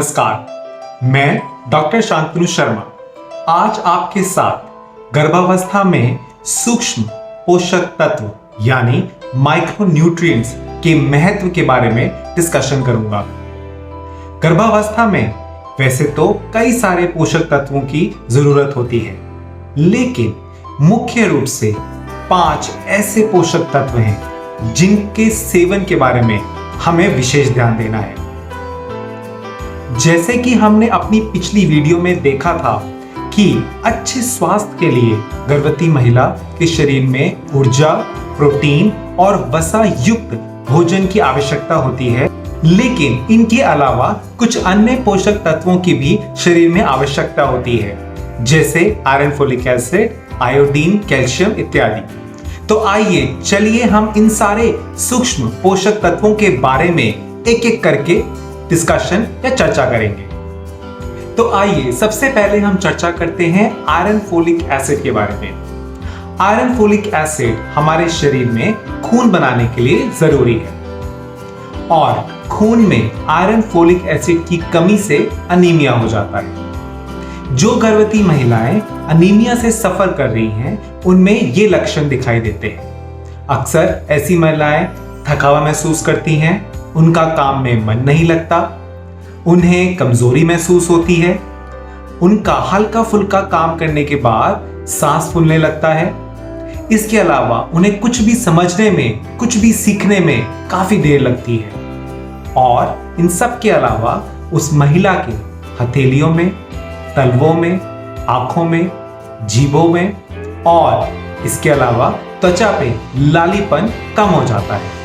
नमस्कार, मैं डॉक्टर शांतनु शर्मा आज आपके साथ गर्भावस्था में सूक्ष्म पोषक तत्व यानी माइक्रोन्यूट्रिएंट्स के महत्व के बारे में डिस्कशन करूंगा। गर्भावस्था में वैसे तो कई सारे पोषक तत्वों की जरूरत होती है, लेकिन मुख्य रूप से 5 ऐसे पोषक तत्व हैं जिनके सेवन के बारे में हमें विशेष ध्यान देना है। जैसे कि हमने अपनी पिछली वीडियो में देखा था कि अच्छे स्वास्थ्य के लिए गर्भवती महिला के शरीर में ऊर्जा, प्रोटीन और वसा युक्त भोजन की आवश्यकता होती है, लेकिन इनके अलावा कुछ अन्य पोषक तत्वों की भी शरीर में आवश्यकता होती है, जैसे iron, folic acid, iodine, calcium इत्यादि। तो आइए चलिए हम इन सारे सूक्ष्म पोषक तत्वों के बारे में एक एक करके डिस्कशन या चर्चा करेंगे। तो आइए सबसे पहले हम चर्चा करते हैं आयरन फोलिक एसिड के बारे में। आयरन फोलिक एसिड हमारे शरीर में खून बनाने के लिए जरूरी है और खून में आयरन फोलिक एसिड की कमी से अनीमिया हो जाता है। जो गर्भवती महिलाएं अनीमिया से सफर कर रही हैं, उनमें ये लक्षण दिखाई देते हैं। अक्सर ऐसी महिलाएं थकावा महसूस करती हैं, उनका काम में मन नहीं लगता, उन्हें कमजोरी महसूस होती है, उनका हल्का फुल्का काम करने के बाद सांस फूलने लगता है। इसके अलावा उन्हें कुछ भी समझने में, कुछ भी सीखने में काफी देर लगती है और इन सब के अलावा उस महिला के हथेलियों में, तलवों में, आंखों में, जीभों में और इसके अलावा त्वचा पे लालीपन कम हो जाता है।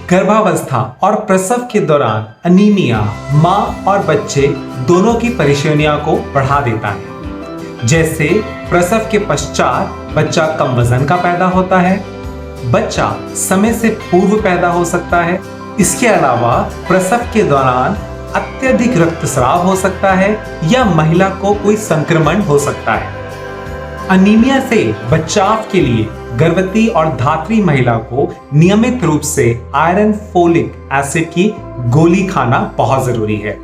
गर्भावस्था और प्रसव के दौरान अनीमिया मां और बच्चे दोनों की परेशानियों को बढ़ा देता है। जैसे प्रसव के पश्चात बच्चा कम वजन का पैदा होता है, बच्चा समय से पूर्व पैदा हो सकता है। इसके अलावा प्रसव के दौरान अत्यधिक रक्तस्राव हो सकता है या महिला को कोई संक्रमण हो सकता है। अनीमिया से बचाव के लिए गर्भवती और धात्री महिला को नियमित रूप से आयरन फोलिक एसिड की गोली खाना बहुत जरूरी है।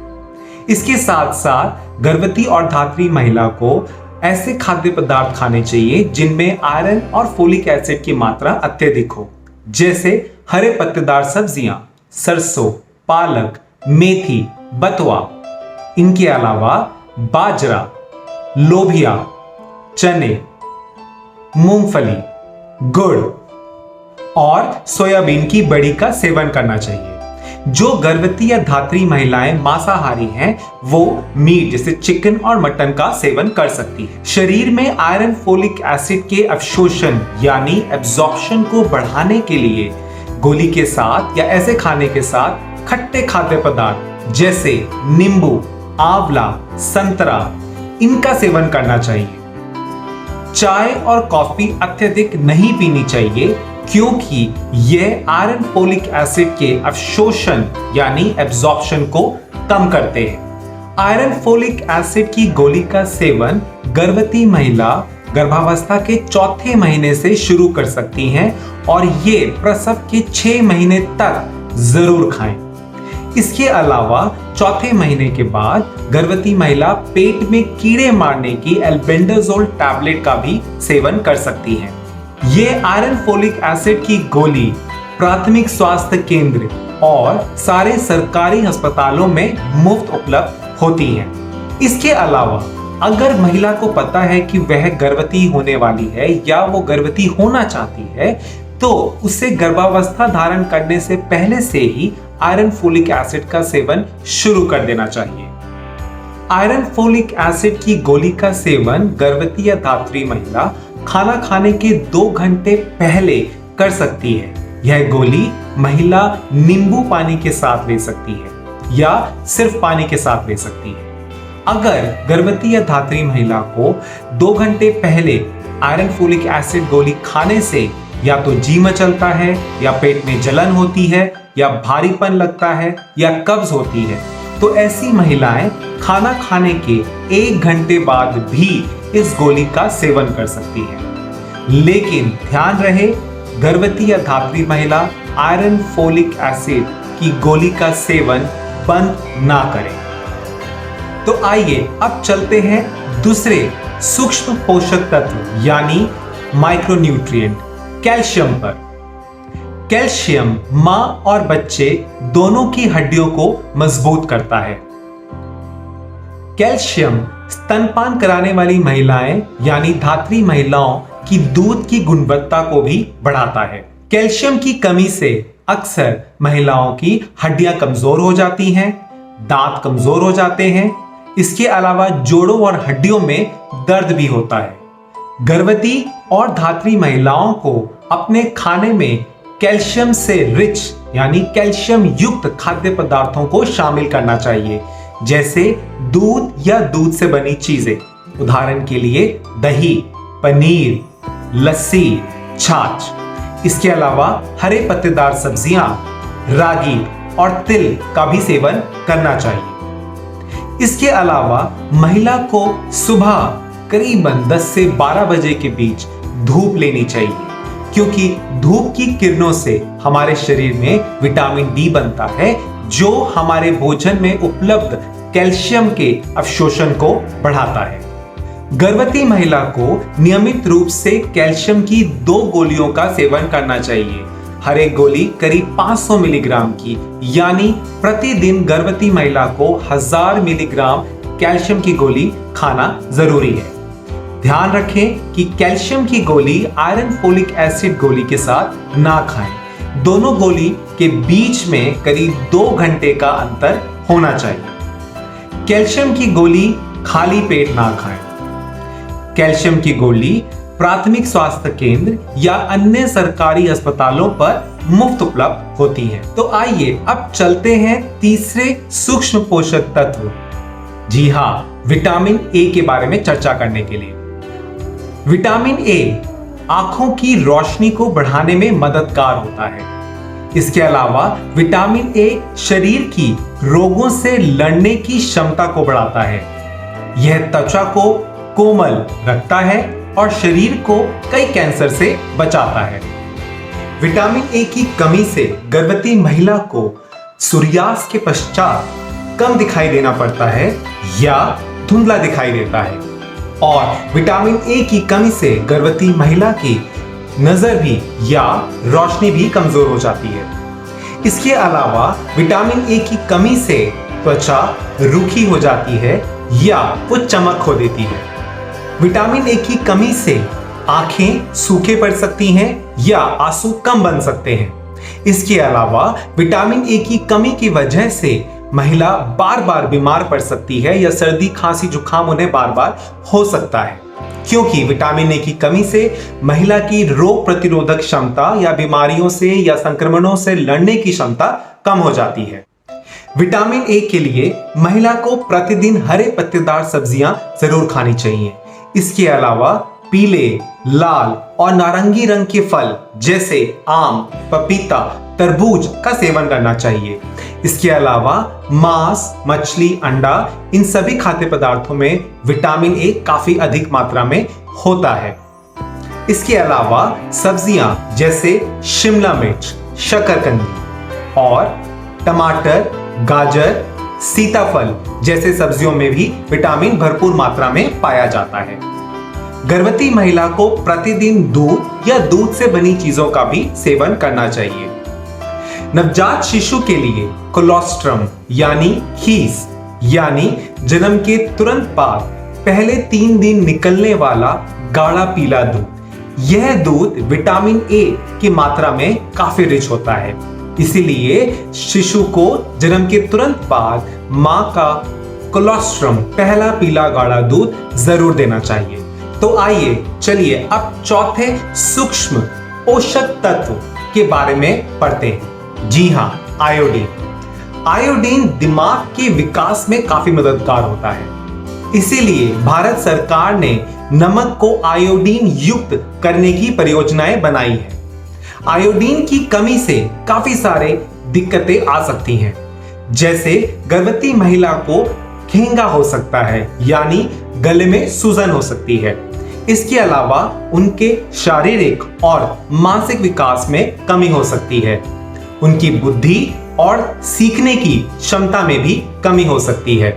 इसके साथ साथ गर्भवती और धात्री महिला को ऐसे खाद्य पदार्थ खाने चाहिए जिनमें आयरन और फोलिक एसिड की मात्रा अत्यधिक हो, जैसे हरे पत्तेदार सब्जियां, सरसों, पालक, मेथी, बथुआ। इनके अलावा बाजरा, लोबिया, चने, मूंगफली, गुड़ और सोयाबीन की बड़ी का सेवन करना चाहिए। जो गर्भवती या धात्री महिलाएं मांसाहारी हैं, वो मीट जैसे चिकन और मटन का सेवन कर सकती है। शरीर में आयरन फोलिक एसिड के अवशोषण यानी एब्जॉर्प्शन को बढ़ाने के लिए गोली के साथ या ऐसे खाने के साथ खट्टे खाद्य पदार्थ जैसे नींबू, आंवला, संतरा, इनका सेवन करना चाहिए। चाय और कॉफी अत्यधिक नहीं पीनी चाहिए क्योंकि यह आयरन फोलिक एसिड के अवशोषण यानी एब्जॉर्प्शन को कम करते हैं। आयरन फोलिक एसिड की गोली का सेवन गर्भवती महिला गर्भावस्था के 4थे महीने से शुरू कर सकती हैं और ये प्रसव के 6 महीने तक जरूर खाएं। इसके अलावा 4थे महीने के बाद गर्भवती महिला पेट में कीड़े मारने की एल्बेंडाजोल टैबलेट का भी सेवन कर सकती है। ये आयरन फोलिक एसिड की गोली प्राथमिक स्वास्थ्य केंद्र और सारे सरकारी अस्पतालों में मुफ्त उपलब्ध होती है। इसके अलावा अगर महिला को पता है कि वह गर्भवती होने वाली है या वो गर्भवती होना चाहती है, तो उसे गर्भावस्था धारण करने से पहले से ही आयरन फोलिक एसिड का सेवन शुरू कर देना चाहिए। आयरन फोलिक एसिड की गोली का सेवन गर्भवती या धात्री महिला खाना खाने के 2 घंटे पहले कर सकती है। यह गोली महिला नींबू पानी के साथ ले सकती है या सिर्फ पानी के साथ ले सकती है। अगर गर्भवती या धात्री महिला को 2 घंटे पहले आयरन फोलिक एसिड गोली खाने से या तो जी मचलता है या पेट में जलन होती है या भारीपन लगता है या कब्ज होती है, तो ऐसी महिलाएं खाना खाने के 1 घंटे बाद भी इस गोली का सेवन कर सकती है। लेकिन ध्यान रहे, गर्भवती या धात्री महिला आयरन फोलिक एसिड की गोली का सेवन बंद ना करें। तो आइए अब चलते हैं दूसरे सूक्ष्म पोषक तत्व यानी माइक्रोन्यूट्रिएंट कैल्शियम पर। कैल्शियम मां और बच्चे दोनों की हड्डियों को मजबूत करता है। कैल्शियम स्तनपान कराने वाली महिलाएं यानी धात्री महिलाओं की दूध की गुणवत्ता को भी बढ़ाता है। कैल्शियम की कमी से अक्सर महिलाओं की हड्डियां कमजोर हो जाती हैं, दांत कमजोर हो जाते हैं। इसके अलावा जोड़ों और हड्डियों में दर्द भी होता है। गर्भवती और धात्री महिलाओं को अपने खाने में कैल्शियम से रिच यानी कैल्शियम युक्त खाद्य पदार्थों को शामिल करना चाहिए, जैसे दूध या दूध से बनी चीजें, उदाहरण के लिए दही, पनीर, लस्सी, छाछ। इसके अलावा हरे पत्तेदार सब्जियां, रागी और तिल का भी सेवन करना चाहिए। इसके अलावा महिला को सुबह करीबन 10 से 12 बजे के बीच धूप लेनी चाहिए, क्योंकि धूप की किरणों से हमारे शरीर में विटामिन डी बनता है, जो हमारे भोजन में उपलब्ध कैल्शियम के अवशोषण को बढ़ाता है। गर्भवती महिला को नियमित रूप से कैल्शियम की 2 गोलियों का सेवन करना चाहिए। हर एक गोली करीब 500 मिलीग्राम की, यानी प्रतिदिन गर्भवती महिला को 1000 मिलीग्राम कैल्शियम की गोली खाना जरूरी है। ध्यान रखें कि कैल्शियम की गोली आयरन फोलिक एसिड गोली के साथ ना खाएं। दोनों गोली के बीच में करीब 2 घंटे का अंतर होना चाहिए। कैल्शियम की गोली खाली पेट ना खाएं। कैल्शियम की गोली प्राथमिक स्वास्थ्य केंद्र या अन्य सरकारी अस्पतालों पर मुफ्त उपलब्ध होती है। तो आइए अब चलते हैं तीसरे सूक्ष्म पोषक तत्व, जी हाँ, विटामिन ए के बारे में चर्चा करने के लिए। विटामिन ए आंखों की रोशनी को बढ़ाने में मददगार होता है। इसके अलावा विटामिन ए शरीर की रोगों से लड़ने की क्षमता को बढ़ाता है। यह त्वचा को कोमल रखता है और शरीर को कई कैंसर से बचाता है। विटामिन ए की कमी से गर्भवती महिला को सूर्यास्त के पश्चात कम दिखाई देना पड़ता है या धुंधला दिखाई देता है, और विटामिन ए की कमी से गर्भवती महिला की नजर भी या रोशनी भी कमजोर हो जाती है। इसके अलावा विटामिन ए की कमी से त्वचा रूखी हो जाती है या वो चमक खो देती है। विटामिन ए की कमी से आंखें सूखे पड़ सकती हैं या आंसू कम बन सकते हैं। इसके अलावा विटामिन ए की कमी की वजह से महिला बार बार बीमार पड़ सकती है या सर्दी, खांसी, जुकाम उन्हें बार बार हो सकता है, क्योंकि विटामिन ए की कमी से महिला की रोग प्रतिरोधक क्षमता या बीमारियों से या संक्रमणों से लड़ने की क्षमता कम हो जाती है। विटामिन ए के लिए महिला को प्रतिदिन हरे पत्तेदार सब्जियां जरूर खानी चाहिए। इसके अलावा पीले, लाल और नारंगी रंग के फल जैसे आम, पपीता, तरबूज का सेवन करना चाहिए। इसके अलावा मांस, मछली, अंडा, इन सभी खाद्य पदार्थों में विटामिन ए काफी अधिक मात्रा में होता है। इसके अलावा सब्जियां जैसे शिमला मिर्च, शकरकंदी और टमाटर, गाजर, सीताफल जैसे सब्जियों में भी विटामिन भरपूर मात्रा में पाया जाता है। गर्भवती महिला को प्रतिदिन दूध या दूध से बनी चीजों का भी सेवन करना चाहिए। नवजात शिशु के लिए कोलोस्ट्रम यानी खीस यानी जन्म के तुरंत बाद पहले 3 दिन निकलने वाला गाढ़ा पीला दूध, यह दूध विटामिन ए की मात्रा में काफी रिच होता है। इसीलिए शिशु को जन्म के तुरंत बाद मां का कोलोस्ट्रम पहला पीला गाढ़ा दूध जरूर देना चाहिए। तो आइए चलिए अब चौथे सूक्ष्म पोषक तत्व के बारे में पढ़ते हैं। जी हां, आयोडीन। आयोडीन दिमाग के विकास में काफी मददगार होता है। इसीलिए भारत सरकार ने नमक को आयोडीन युक्त करने की परियोजनाएं बनाई है। आयोडीन की कमी से काफी सारे दिक्कतें आ सकती हैं, जैसे गर्भवती महिला को खींगा हो सकता है यानी गले में सूजन हो सकती है। इसके अलावा उनके शारीरिक और मानसिक विकास में कमी हो सकती है। उनकी बुद्धि और सीखने की क्षमता में भी कमी हो सकती है।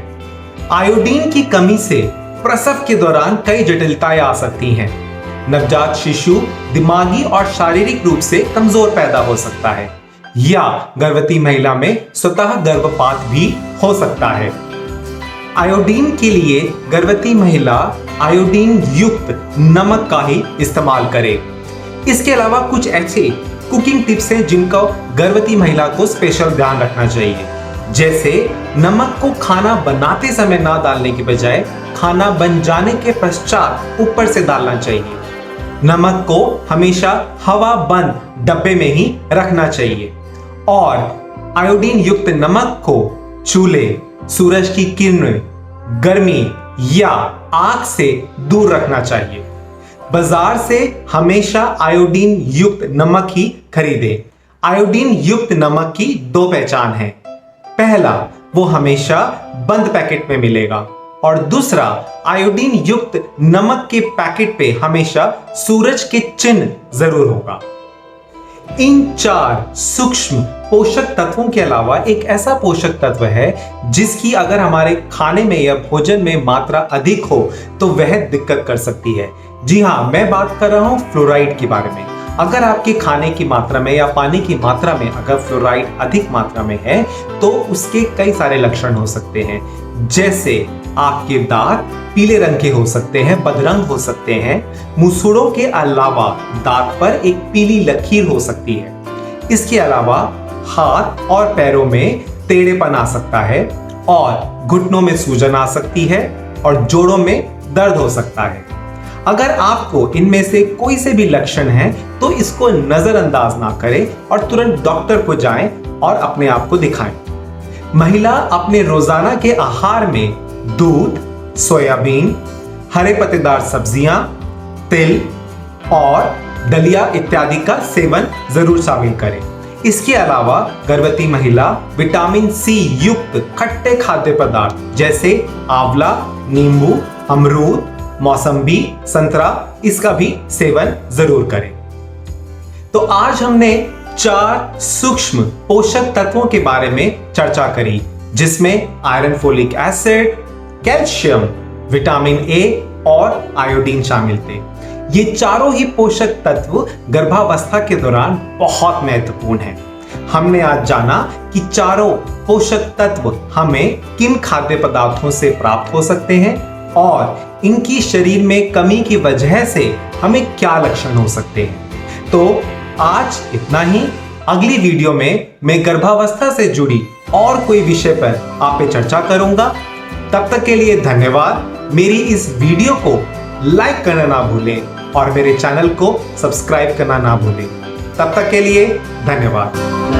आयोडीन की कमी से प्रसव के दौरान कई जटिलताएं आ सकती हैं। नवजात शिशु दिमागी और शारीरिक रूप से कमजोर पैदा हो सकता है या गर्भवती महिला में स्वतः गर्भपात भी हो सकता है। आयोडीन के लिए गर्भवती महिला आयोडीन युक्त नमक का ही इस्तेमाल करे। इसके अलावा कुछ ऐसे कुकिंग टिप्स हैं जिनका गर्भवती महिला को स्पेशल ध्यान रखना चाहिए, जैसे नमक को खाना बनाते समय ना डालने के बजाय खाना बन जाने के पश्चात ऊपर से डालना चाहिए। नमक को हमेशा हवा बंद डब्बे में ही रखना चाहिए और आयोडीन युक्त नमक को चूल्हे, सूरज की किरणें, गर्मी या आग से दूर रखना चाहिए। बाजार से हमेशा आयोडीन युक्त नमक ही खरीदें। आयोडीन युक्त नमक की दो पहचान है। पहला, वो हमेशा बंद पैकेट में मिलेगा और दूसरा, आयोडीन युक्त नमक के पैकेट पे हमेशा सूरज के चिन्ह जरूर होगा। इन 4 सूक्ष्म पोषक तत्वों के अलावा एक ऐसा पोषक तत्व है जिसकी अगर हमारे खाने में या भोजन में मात्रा अधिक हो तो वह दिक्कत कर सकती है। जी हाँ, मैं बात कर रहा हूं फ्लोराइड के बारे में। अगर आपके खाने की मात्रा में या पानी की मात्रा में अगर फ्लोराइड अधिक मात्रा में है तो उसके कई सारे लक्षण हो सकते हैं, जैसे आपके दांत पीले रंग के हो सकते हैं, बदरंग हो सकते हैं। मुसूड़ों के अलावा दांत पर एक पीली लकीर हो सकती है। इसके अलावा हाथ और पैरों में टेढ़ेपन आ सकता है और घुटनों में सूजन आ सकती है और जोड़ों में दर्द हो सकता है। अगर आपको इनमें से कोई से भी लक्षण है तो इसको नजरअंदाज ना करें और तुरंत डॉक्टर को जाएं और अपने आप को दिखाएं। महिला अपने रोजाना के आहार में दूध, सोयाबीन, हरे पत्तेदार सब्जियां, तिल और दलिया इत्यादि का सेवन जरूर शामिल करें। इसके अलावा गर्भवती महिला विटामिन सी युक्त खट्टे खाद्य पदार्थ जैसे आंवला, नींबू, अमरूद, मौसम्बी, संतरा, इसका भी सेवन जरूर करें। तो आज हमने 4 सूक्ष्म पोषक तत्वों के बारे में चर्चा करी, जिसमें iron, folic acid, calcium, vitamin A और आयोडीन शामिल थे। ये चारों ही पोषक तत्व गर्भावस्था के दौरान बहुत महत्वपूर्ण हैं। हमने आज जाना कि चारों पोषक तत्व हमें किन खाद्य पदार्थों से प्राप्त हो सकते हैं और इनकी शरीर में कमी की वजह से हमें क्या लक्षण हो सकते हैं। तो आज इतना ही। अगली वीडियो में मैं गर्भावस्था से जुड़ी और कोई विषय पर आप पे चर्चा करूंगा। तब तक के लिए धन्यवाद। मेरी इस वीडियो को लाइक करना ना भूलें और मेरे चैनल को सब्सक्राइब करना ना भूलें। तब तक के लिए धन्यवाद।